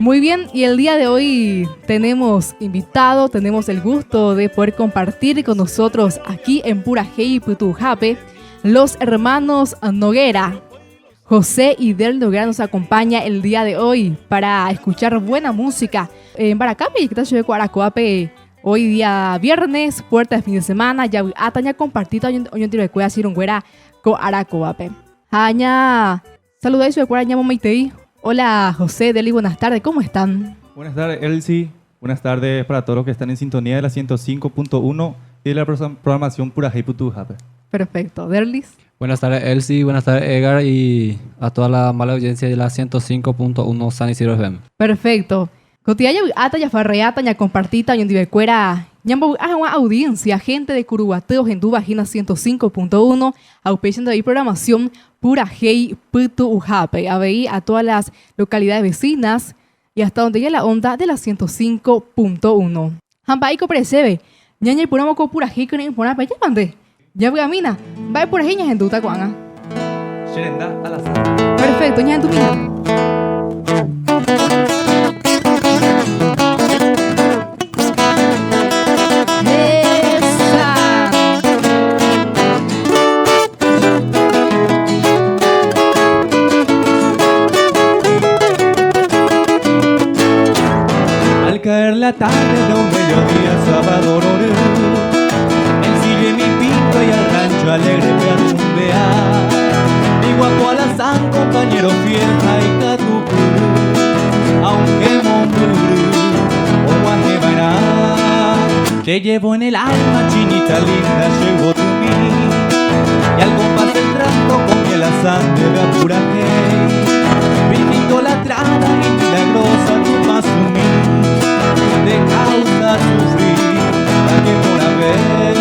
Muy bien, y el día de hoy tenemos invitado, tenemos el gusto de poder compartir con nosotros aquí en Purajey, Putujape, los hermanos Noguera. José y Del Noguera nos acompaña el día de hoy para escuchar buena música en Baracape y que está Cuaracoape. Hoy día viernes, puerta de fin de semana, ya ataña compartido hoy en tiro de cueva Sirungüera con Aracoape. Aña, saludos de cuara ñamo Meitei. Hola José, Deli, buenas tardes, ¿cómo están? Buenas tardes, Elsie. Buenas tardes para todos los que están en sintonía de la 105.1 y de la programación Purajey Putujape. Perfecto, Derlis. Buenas tardes, Elsie. Buenas tardes, Edgar. Y a toda la mala audiencia de la 105.1 San Isidro FM. Perfecto. Cotiaya ata ya farreata ya compartita y en divercuera ñambo una audiencia gente de Curuguateo en tu vagina 105.1 auspiciando de programación Purajey Putujape a todas las localidades vecinas y hasta donde llega la onda de la 105.1. Hampaico presebe ñaña y puramo con Purajey con el pona paya mande ya voy a mina va por ahí ña en tu tacuana Sherenda al azar. perfecto ña en tu mina. Caer la tarde de un mediodía sábado el sillo y mi pinto y al rancho alegre me arrumbear mi guapo alazán, compañero fiel, jaika tucurú aunque momburu o guajebará te llevo en el alma, chinita linda, llevo tu mí y al compás del tranco con que el alazán debe apurarte brindito la trada y milagrosa tu más humilde de causa sufrir la que por haber.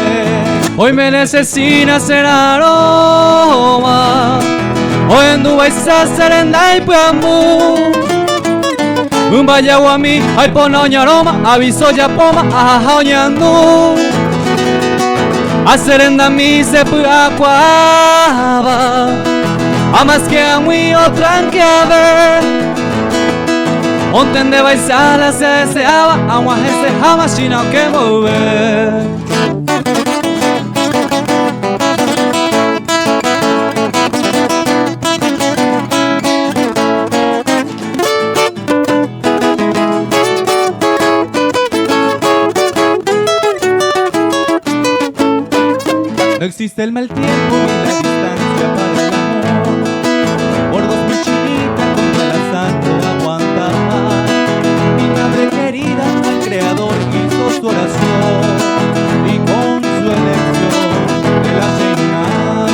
Hoy me necesita ser aroma. Hoy en Dubái se serenda y puambu. Un bayaguami, ay ponoña aroma, aviso ya poma, ajaja oñandu. A serenda mi se puacuaba. A más que a muy otra que a ver. Ontem de baisala se deseaba, agua se jamás sino que mover. No existe el mal tiempo ni la distancia para el amor. Por 2000 chinitas contra la sangre aguanta. Mi madre querida al creador hizo su oración y con su elección de la señal.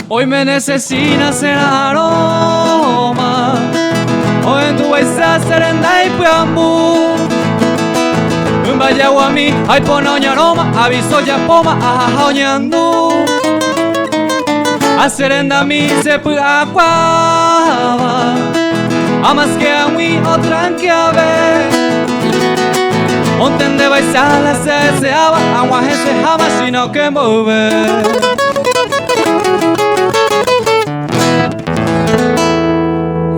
Hoy me necesita ser aroma. Hoy en tu baisa serenda y puambu. Un bayaguami, ay ponoña aroma, aviso ya poma, ajaja oñandu. A serenda mi se puacuaba. A más que a mí otra que a ver. Ontem de baisala se deseaba, agua se jamás sino que mover.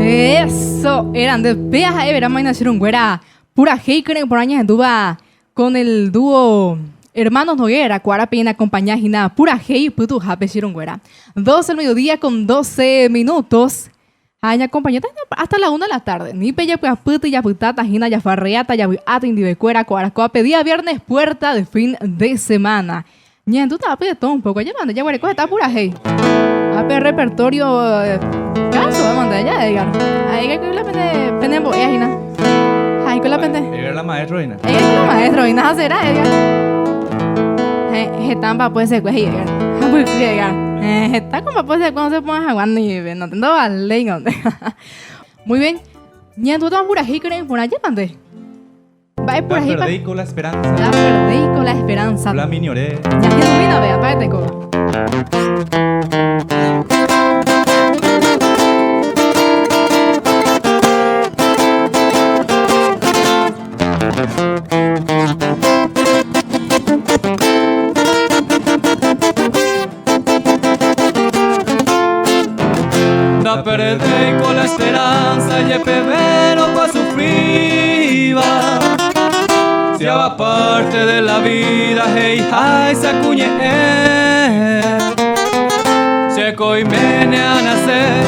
Eso, eran de Peas a Evera Maina Sirungüera Purajey por años en Duba con el dúo Hermanos Noguera, Cuarapena, acompañada Purajey Putujape Sirungüera. 12 del mediodía con 12 minutos. Aña compañera hasta la 1 de la tarde. Ni peya pues puta ya putata, jina ya farreata, ya ata indivecuera, Cuaracoape, día viernes, puerta de fin de semana. Ña, tú te vas a pedir todo un poco. Ya manda, ya huele está Purajey. Ape repertorio caso, vamos a ya, Edgar. Ahí que la pende boya, jina. Ahí con la pende. Era la maestra, Reina. Ella es la maestra, y nada será, Edgar. Estamba puede ser, pues, Edgar. Edgar. Está como puede ser cuando se ponga a jugar ni no tengo vale, no. Muy bien. Ña, tú estás por ahí, creen, por allá, pande. Va por ahí. La perdí con la esperanza. La perdí con la esperanza. La minoré. Ya que domina, vea, párate, coba. La perdí con la esperanza y el pebero pa' sufrir. suerte de la vida, hey, ay, sacuñe. Checo y mene a nacer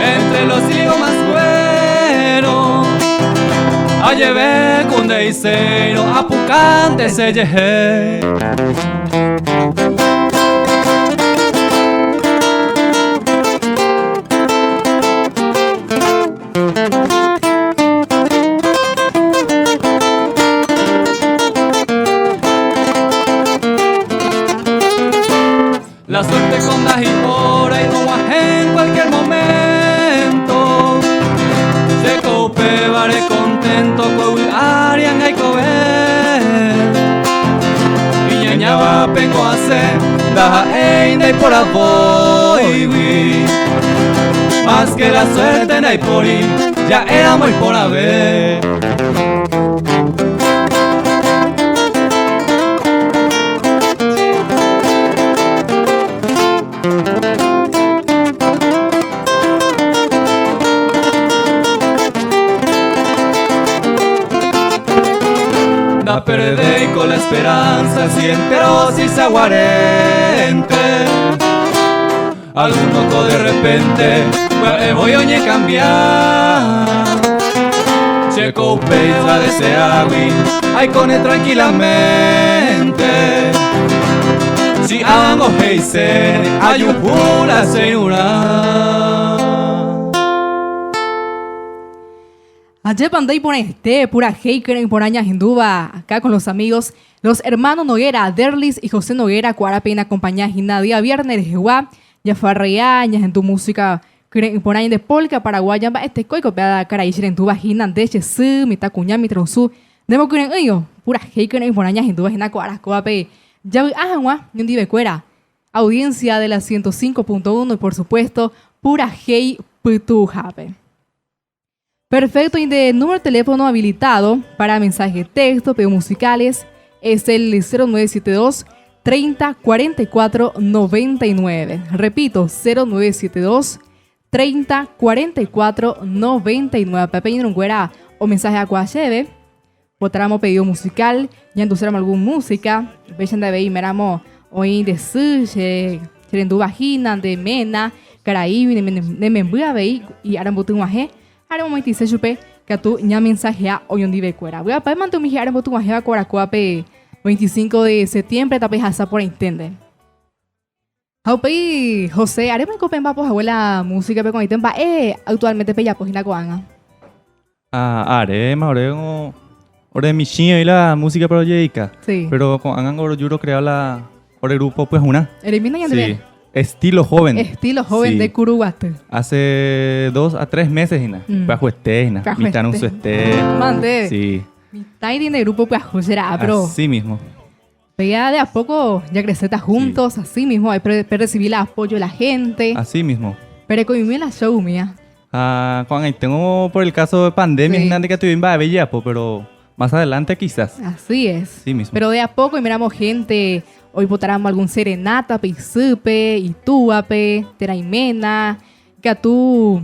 entre los higos más buenos. A lleve con deisero, a pucante se yeje. La suerte con las y hora y no en cualquier momento. Se cope, vare contento, con arian hay cover. Y ñañaba pengo a hacer, da einda y por voy. Más que la suerte no hay por ir, ya era muy por haber. Da perdei con la esperanza, si entero si se aguarente. Algún poco de repente, voy a oñe cambiar. Checo peisa de ese agui, ay cone tranquilamente. Si hago heisen, hay un pura senura. Ayer pandai por este, pura haker por añas hinduba, acá con los amigos, los hermanos Noguera, Derlis y José Noguera, cuarapena compañía Gina día viernes, Jehová, ya farreañas en tu música, por años de polka, paraguaya, este coico, peada cara y en tu vagina, de chesu, mita cuña, mi tronsu, demo que ellos, pura haker por añas hinduba, Gina cuarascoape, ya ajangua, y un dibecuera, audiencia de la 105.1 y por supuesto, pura hey putu jape. Perfecto, y de número de teléfono habilitado para mensaje de texto, pedidos musicales, es el 0972 30 44 99. Repito, 0972 30 44 99. Pepe y Nunguera o mensaje a Cuacheve. Votaremos pedido musical, ya entusiasmamos alguna música. Vean de ahí, miramos hoy de sushi, cherendú vagina, de mena, caraíbi, de membuya veí, y ahora boté un aje. Ahora un momento dice chupe que tú ya mensajea hoy un día cuera. Voy a poder mantener mi ahora boté un aje a Coracoape 25 de septiembre, tapé hasta por entender. Haupe José, haremos en copen papos abuela música pe con el tempa actualmente pe ya pogina coanga. Haremos ore mi chino y la música proyecta. Sí. Pero con Angan Oro Yuro creó la ore grupo pues una. Elimina ya Sí. Estilo joven. Estilo joven Sí. de Curuguate. Hace 2 a 3 meses, Hina. Bajo Hina. Mitad un su Mande. Sí. Mitad y de grupo pues será, pero Así mismo. ya de a poco ya creceta juntos, así mismo, hay recibir el apoyo de la gente. Así mismo. Pero con mi la show mía. Juan, ahí tengo por el caso de pandemia, Sí. Hina, de que tuvimos a Bellapo, pero más adelante quizás. Así es. Sí mismo. Pero de a poco y miramos gente, hoy votaremos algún serenata, pisupe, ituape, teraimena, que a tú...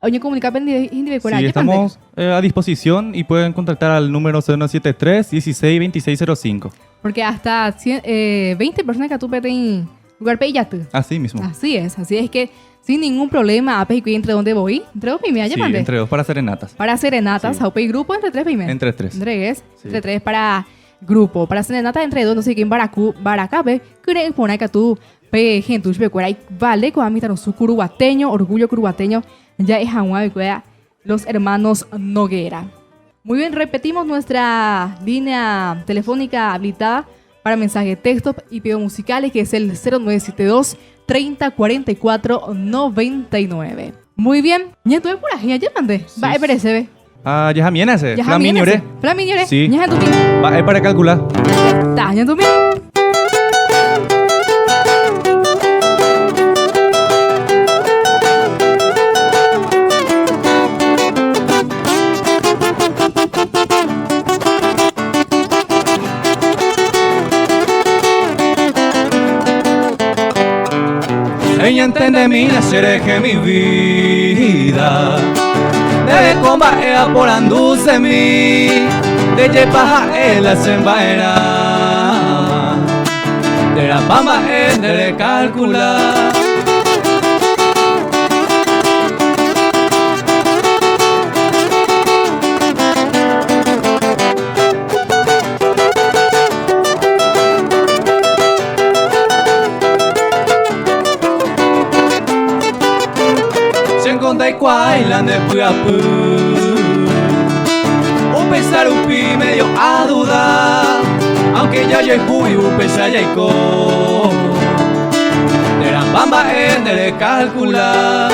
Oye, comunicar individual. Sí, estamos a disposición y pueden contactar al número 0173 16 2605. Porque hasta 20 personas que tú peten lugar peyate. Así mismo. Así es que sin ningún problema, ape y entre dónde voy, entre dos pymes, Sí, ya mandé. entre 2 para serenatas. Para serenatas, Sí. ape y grupo entre 3 pymes. Entre 3. Entre Sí. 3 para grupo, para serenatas entre 2, no sé quién baracape, que pone que tú pe gente pe cuera y vale con amita no su curuguateño, orgullo curuguateño, ya es agua cuera los hermanos Noguera. Muy bien, repetimos nuestra línea telefónica habilitada para mensaje de texto y pedidos musicales, que es el 0972 30 44 99. Muy bien, ya estuve por aquí, ya mandé. Sí. Va, perece, Ya jamien hace. Flaminiore. Flaminiore. Sí. Ya tu mira. Va, para calcular. Está, ya tu mira. Ella entiende mi nacer que mi vida Bebe comba ea por andusemi. De yepaja la sembaera. De la pamba de recalcular. Dai quai la ne puapu. Un pesar upi medio a dudar. Aunque ya fui un pesar ya de la bamba de calcular.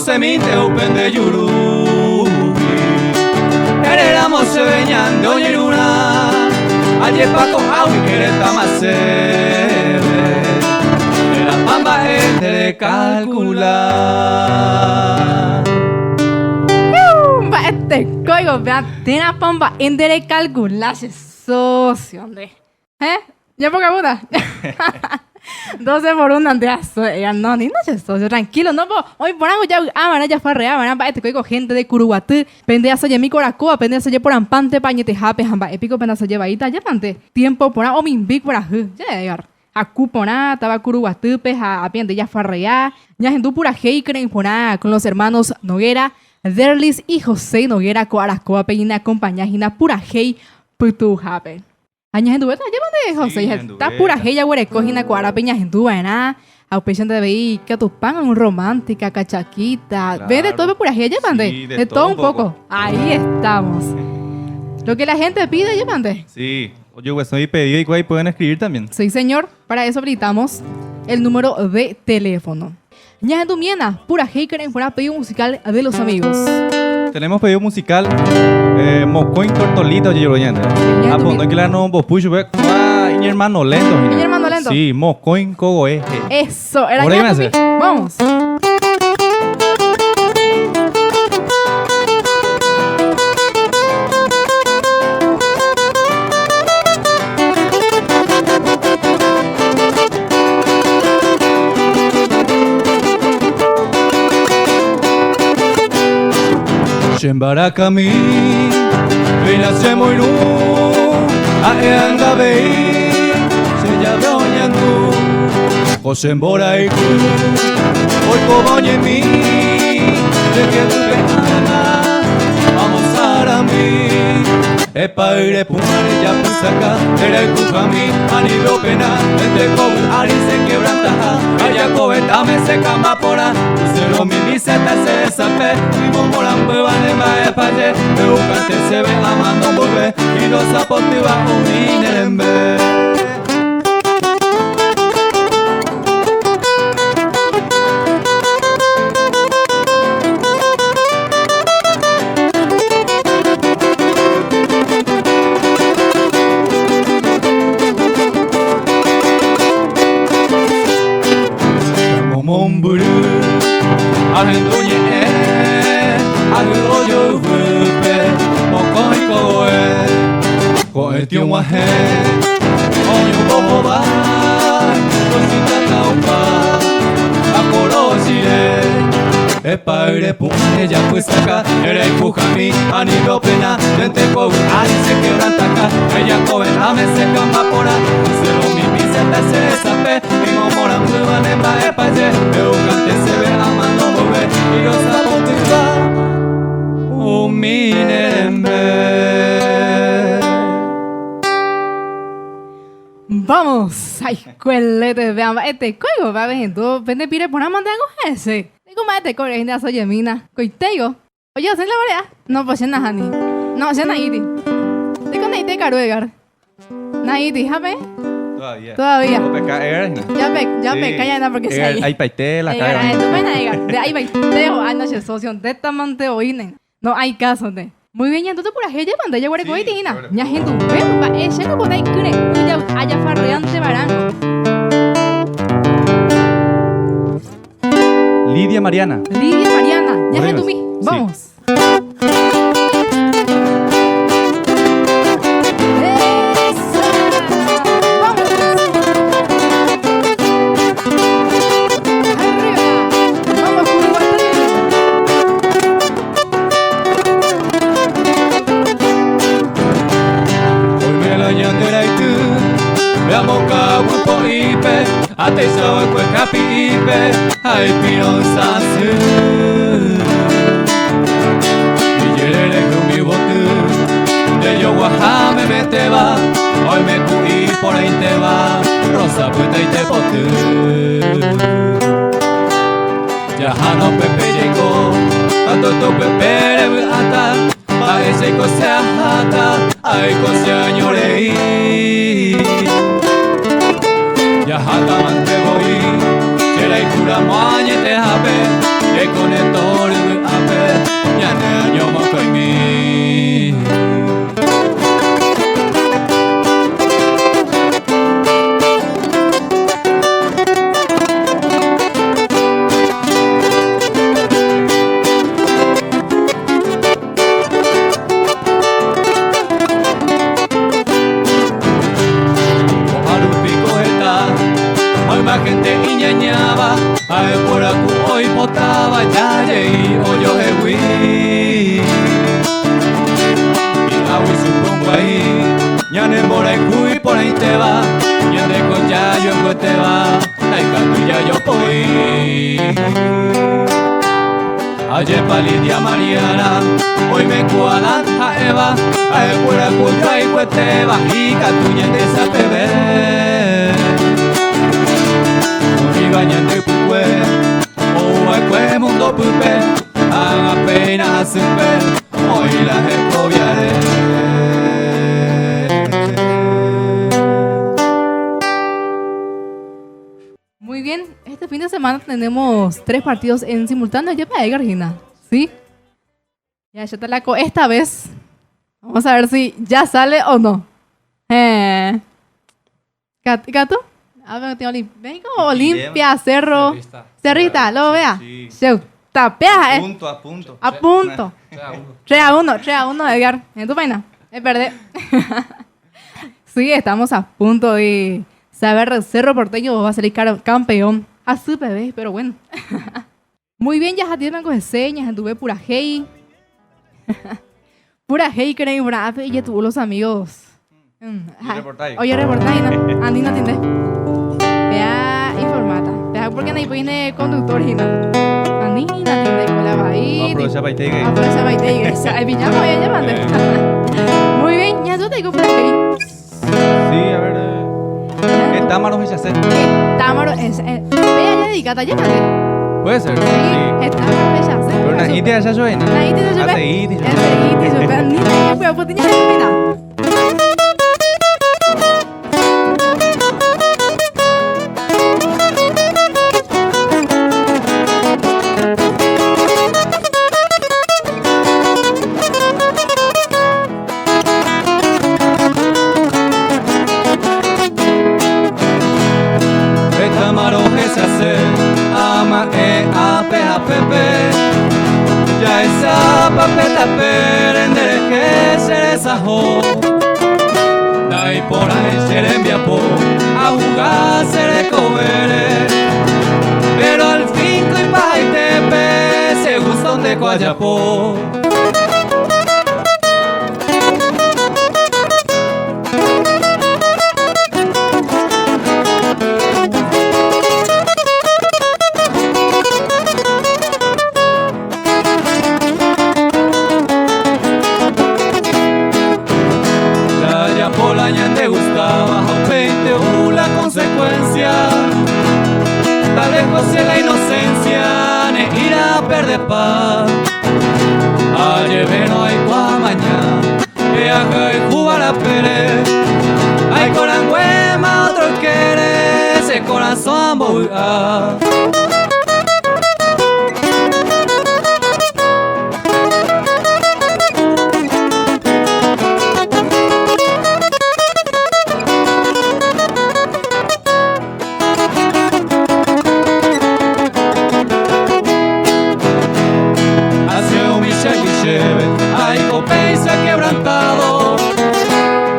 Semite open de yurubi. Heredamos se veñan de oñeruna. Ayer Paco Aui quereta más de la pamba de calcular. Este código, vea, tiene la pamba en de calcular, socio, hombre. ¿Ya poca puta? 12 por 1 ante eso, no, ni no es socio, tranquilo, no, hoy por algo ya, ya fue real, para este código gente de Curuguatú, pendeazo ya mi coracoa, pendeazo ya por ampante, pañete jape, jamba, épico, pendeazo ya baita, ya pante, tiempo por o min big por ajú, ya llegar, a cupona, estaba Curuguatú, peja, a pende ya fue real, ya gente pura hey, creen por con los hermanos Noguera, Derlis y José Noguera, coaracoa, peina, acompañajina, pura hey, putu jape. Aña gente buena, ya mande José, está pura heya huerecojina cuara peña gente buena, a pecho de veí que tu pan un romántica, cachaquita, Claro. ve de todo pura heya, ya mande, Sí, de todo un poco. Ahí estamos. Lo que la gente pide, ya mande. Sí, oye, pues hoy pedido y ahí pueden escribir también. Sí, señor, para eso habilitamos el número de teléfono. Ña gente miena, pura haker en fuera pedido musical de los amigos. Tenemos pedido musical, Mocoin Tortolita, oye, yo lo llamo. Ya, Ah, tú pues no mi- que la no, vos pucho, ve, mi hermano lento. mira. Mi hermano lento. Sí, Mocoin Cogoe. Eso, era Ahora ya, iban a Tupi. hacer. Vamos. Shembarakami, Vinace Moinu, Aeanga Bei, Seya Oñandu, José Mboraiku, Oiko Boñemi, de que tu pejana, vamos a mí. Epaire pumare ya pusaka, era el kukami, anilo pena, entre kobu ari se quebrantaja, allá covetame se cambapora, cero miliseta se desape, y momoran beban en maepaye, eucante se ve amando volver, y los zapotivas uninen en vez. Momburu, ahendoye, ahendoye vupe, mokoi koe, koe tiuahe, onyo boba, cosita kaupa, akorosire, epaire pumane ya puesaka, era el kujami, anilo pena, dente koe, ari se quebrantaka, ella koe, ame se cambapora, cero mi piseta se desape, y momoran muevan en maepaye, eucante se ve amando volver, y los zapotivas huminen en vez. Vamos, ay, cuelete, vean, este código, va a ver, tú, pende pire por una montaña ese. Digo, más este código, gente, soy mina, coitego. Oye, ¿hacen la verdad? No, pues, en Nahani. No, es Naiti. Digo, Naiti, Caruegar. Naiti, ¿jape? Todavía. Ya me, calla, no, porque se Hay paité, la cara. tú ven a llegar, de ahí va, teo, anoche, socio, de esta mante oínen. No hay caso, de. Muy bien, ya entonces por ahí ya manda, ya guarde Sí, coitina. ahora. Ya gente, veo, va, llega por ahí, cree, ya haya farreante barango. Lidia Mariana. Lidia Mariana. Ya Horrible. es tu mí. Sí. Vamos. Esa. Vamos. Arriba. Vamos, Uruguay. Hoy me la ñandera y tú. Veamos cabupo ipe. Ate sabe cueca pipe. Ay piron sasu. Y yerere mi botu. De yo guajame me te va. Hoy me cuí por ahí te va. Rosa puta y te botu. Jahano pepe llegó. Tanto tu pepe le ata. Parece que se ajata. Ay cosa ñorei. Jahata mante voy. Chera y cura moañe te jape. Que con el toro de ape. Ya ne año mo coi mi. Gente iñañaba, ay por acu hoy potaba ya y hoyo hewi. Y awi supongo ahí, ya ne mora y cui por ahí te va, ya de con ya yo en te va, ay canto ya yo voy. Ayer pa Lidia Mariana, hoy me cuadran a Eva, ay por acu yo ahí te va y canto ya de esa bebé. Bañante pupue, oh ay kue mundo pupe, haga pena supe, hoy la recobiaré. Muy bien, este fin de semana tenemos 3 partidos en simultáneo. Ya me Gargina, ¿sí? Ya te la esta vez. Vamos a ver si ya sale o no. ¿Gato? A ver, tengo ven como Olimpia, Cerro. Cerrita, lo vea. Sí. Tapea, A punto, a punto. A punto. 3-1, Edgar. En tu vaina. Es verde. Sí, estamos a punto de saber Cerro Porteño va a salir campeón. A su bebé, pero bueno. Muy bien, ya tienen con señas, anduve pura hey. Pura hey, que era brave y ya tuvo los amigos. Oye, reportaje, ¿no? Andy no tiene. Vea informata. Vea porque no viene conductor, ¿no? Andy no tiene con la bahía. Aprovecha para ir. Aprovecha para ir. El viñamo voy a llamar. Muy bien, ya yo te digo por aquí. Sí, a ver. ¿Qué támaro es hacer? Támaro es. Vea, ya dedicata, llámate. Puede ser. Sí, támaro es hacer. Pero una ite allá yo ven. La ite yo ven. Hace ite. Ese ite yo ven. Ni la pero pues tenía que terminar. Ya esa papeta perendere que se desajó. Dai por ahí se le enviapó a jugar se le cobere. Pero al fin y pa' y tepe se gustó de Coayapó. Te gustaba, aunque la consecuencia. Tal lejos de la inocencia, ne irá a perder paz. se ha quebrantado,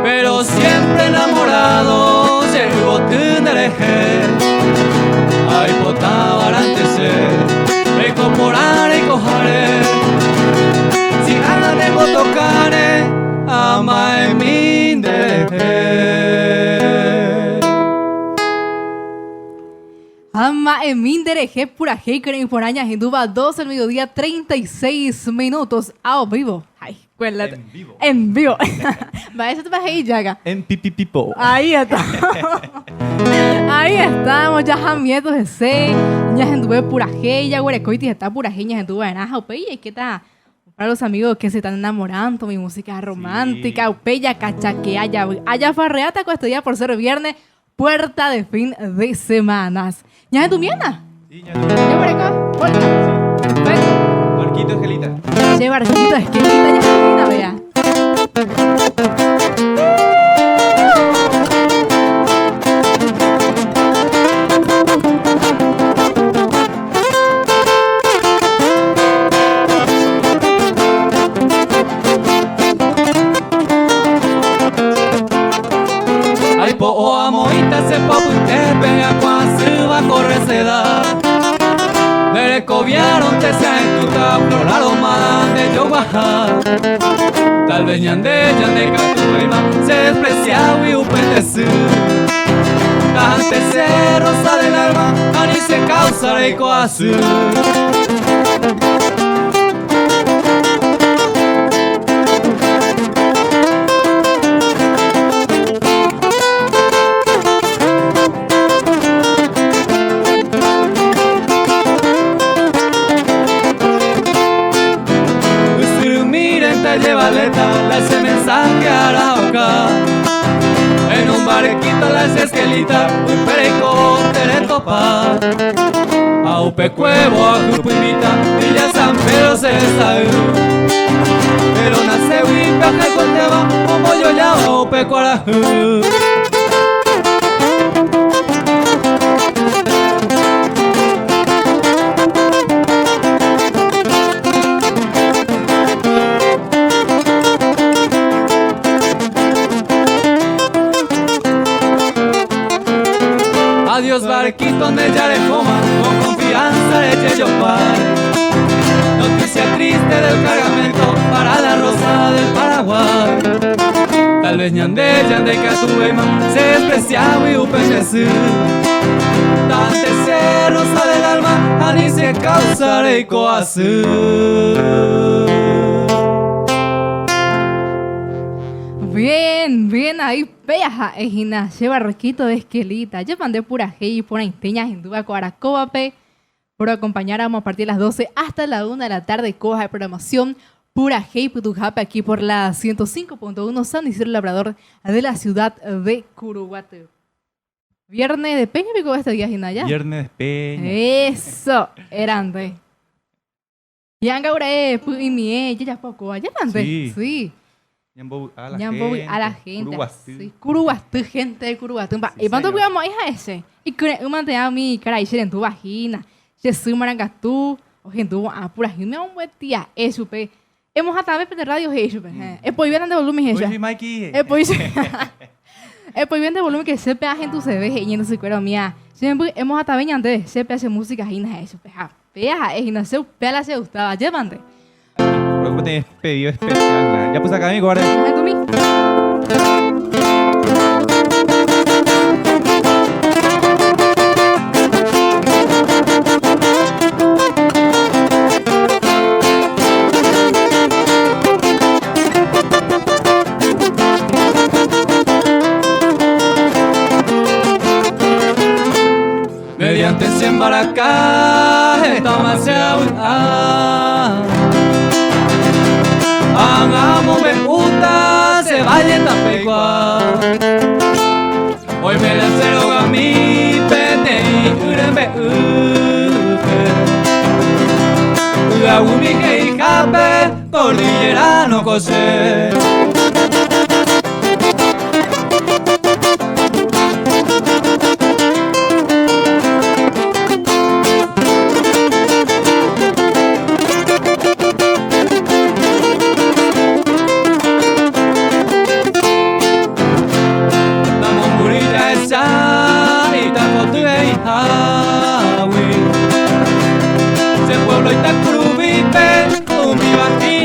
pero siempre enamorado. Llegó Tendereje, ay potaba arantese, recorporar y cojare, si ganas de botocane, ama en mi Ama Emindereje pura Heiker por años en Duba 12 del mediodía 36 minutos a vivo. Ay, cuélate. En vivo. En vivo. Va, eso te va a ir, Yaga. En pipipipo. Ahí está. Ahí estamos, ya jamietos de se. Ya en Duba pura Hei, ya Guarecoiti está pura Hei, ya en Duba en Aja, Upeya. ¿Y qué tal? Para los amigos que se están enamorando, mi música romántica, Sí. Upeya, cachaque, haya farreata con este día por ser viernes, puerta de fin de semanas. ¿Ya en tu miena? Sí, ¿Ya por acá? Volta. Perfecto. Marquito Angelita. Che, barquito, es que ya en tu miena, vea. Ay po o amoita se popute pega quase va correr seda. Le coviaron te se entuta floraron de yo baja. Tal vez ñande catuema se despreciaba y upendesu. Tante se rosa del alma ani se causa de coazu. Lleva letra, le hace mensaje a la boca. En un barquito la hace esquelita, un pereco te le topa. A un pecuevo, a Jupimita, y ya San Pedro se sabe. Pero nace un viaje con tema, como yo llamo pecuara. Adiós barquito donde ya le coma, con confianza le eche yo par. Noticia triste del cargamento para la rosa del Paraguay. Tal vez ñande catuema se despreciaba y upendesu. Tante se rosa del alma, ani se causa de coazu. Bien, bien, ahí peja, ejina, lleva barquito de esquelita. Yo mandé pura Hei, pura inteñas en Duba, Coaracobape, por acompañar a partir de las 12 hasta la 1 de la tarde, coja de programación. Pura Hei Putujape aquí por la 105.1 San Isidro Labrador de la ciudad de Curuguate. Viernes de Peña pico este día, Ginaya. Viernes de Peña. Eso, eran de. Yanga ure, puimie, ya poco, allá ande. Sí. Sí. Ñambo a la Ñambo gente. a la gente. Curuguatú. Sí, Curuguatú, gente de Curuguatú. Sí, Y cuando señor. cuidamos a ese. Y que una te da mi cara y en tu vagina. Jesús Marangatú. O gente a pura gente. Un buen día. Eso, pe. Hemos hasta ver de radio, eso, pe. Es por bien de volumen, eso. Oye, Mikey. Es por bien de volumen que se pega en tu CV y en tu cuero mía. Siempre hemos hasta ver antes. Se pega hacer música y nada eso, pe. Pega, es no se pega se gustaba. Llévate. Creo que tenés pedido especial. Ya puse acá, amigo. Ahora. ¿Es tu mí? Mediante 100 baracas, toma se hagamos me gusta, se vaya en Tapecua. Hoy me lancero a mi pete y urembe upe. Ugagumi que hijape, cordillera no cose.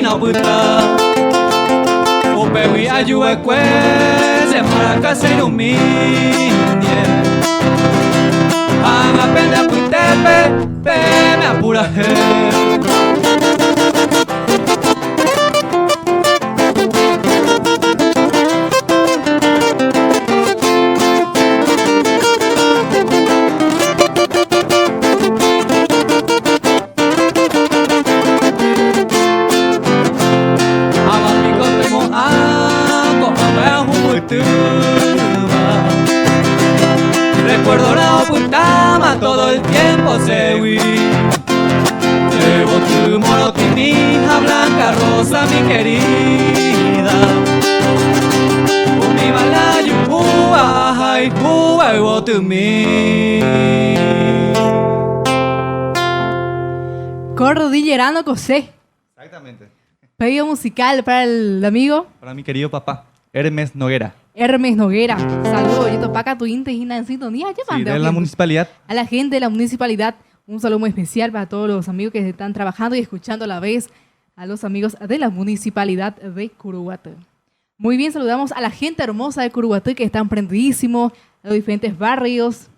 no puta Upe wi ayue kwe Se maraka se ilumine Anga pende aputepe Pe me apura Recuerdo la ocultama todo el tiempo se huí. Llevo tu moro, mi hija blanca rosa, mi querida. Mi malayo, Cuba, y Cuba, y vos to me. Cordillerano Cosé. Exactamente. Pedido musical para el amigo Para mi querido papá, Hermes Noguera. Hermes Noguera. Saludos, yo topaca tu indígena en sintonía. Sí, de la municipalidad. A la gente de la municipalidad, un saludo muy especial para todos los amigos que están trabajando y escuchando a la vez, a los amigos de la municipalidad de Curuguaté. Muy bien, saludamos a la gente hermosa de Curuguaté que están prendidísimos, a los diferentes barrios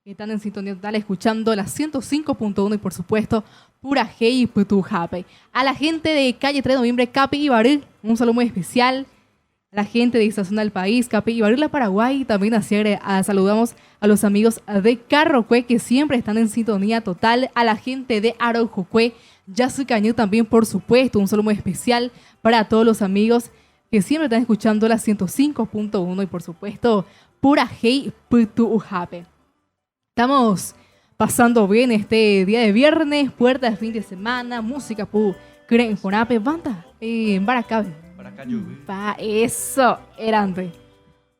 que están en sintonía total escuchando la 105.1 y por supuesto Pura Hey Putujape. A la gente de calle 3 de noviembre, Capi y Baril, un saludo muy especial. La gente de esta zona del país, Capi y Baril, Paraguay, también saludamos a los amigos de Carrocué que siempre están en sintonía total, a la gente de Araujocué, Yasucañú también, por supuesto, un saludo muy especial para todos los amigos que siempre están escuchando la 105.1 y por supuesto, Pura Hey Putujape. Estamos pasando bien este día de viernes, puerta de fin de semana, música pu creen fonape, banda en Baracabe. Pa, eso era antes.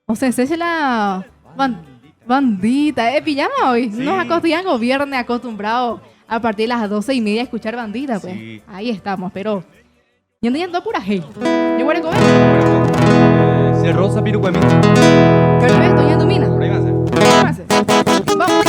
O sea, esa es la bandita. Pijama hoy. Sí. Nos acostumbramos viernes acostumbrados a partir de las 12:30 a escuchar bandita, pues. Sí. Ahí estamos, pero yo ando pura hey. Yo voy a comer. Se rosa pirucuemi. Perfecto, ya domina. Por ahí va a ser. Vamos.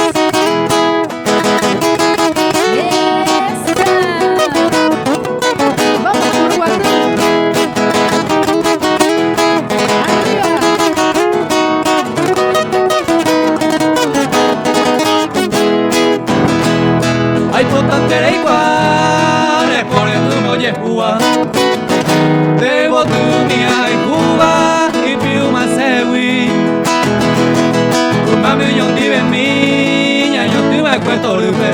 Ay, potantera igual, es por el humo y Cuba. Debo tu mía y Cuba, y piuma se hui. Mami, yo vive miña, yo te voy a cuento lupe.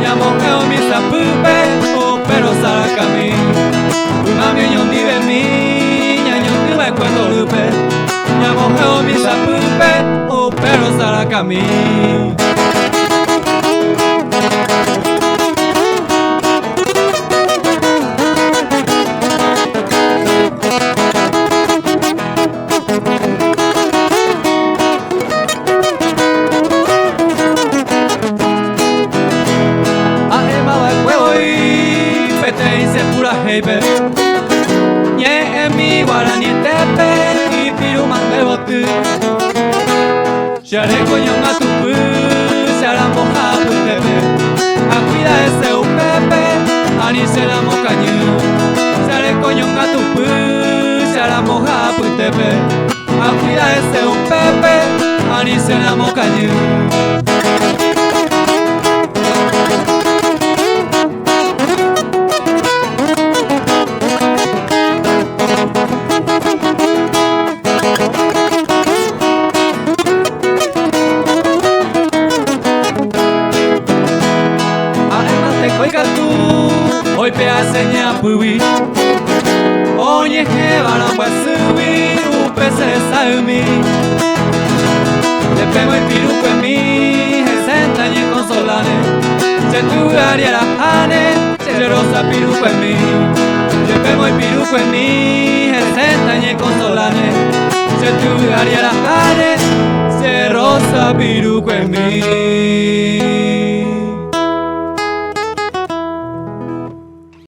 Ya mojeo mi zapupe, oh, pero saca a mí. Mami, yo vive miña, yo te voy a cuento lupe. Ya mojeo mi zapupe, oh, pero saca a mí. Nye mi guarani tepe y piruman de botu. Share coño matupu, shara moja putepe. A cuida ese upepe, ani se la mocañu. Share coño matupu, shara moja putepe. A cuida ese upepe, ani se la mocañu. Hoy pea seña pubi Oye que baramba subi Upe se salmi Le pego el piruco en mí Sentañe con solane Se tu aria la ane Se rosa piruco en mí Le pego el piruco en mí Sentañe con solane Se tu aria la ane Se rosa piruco en mí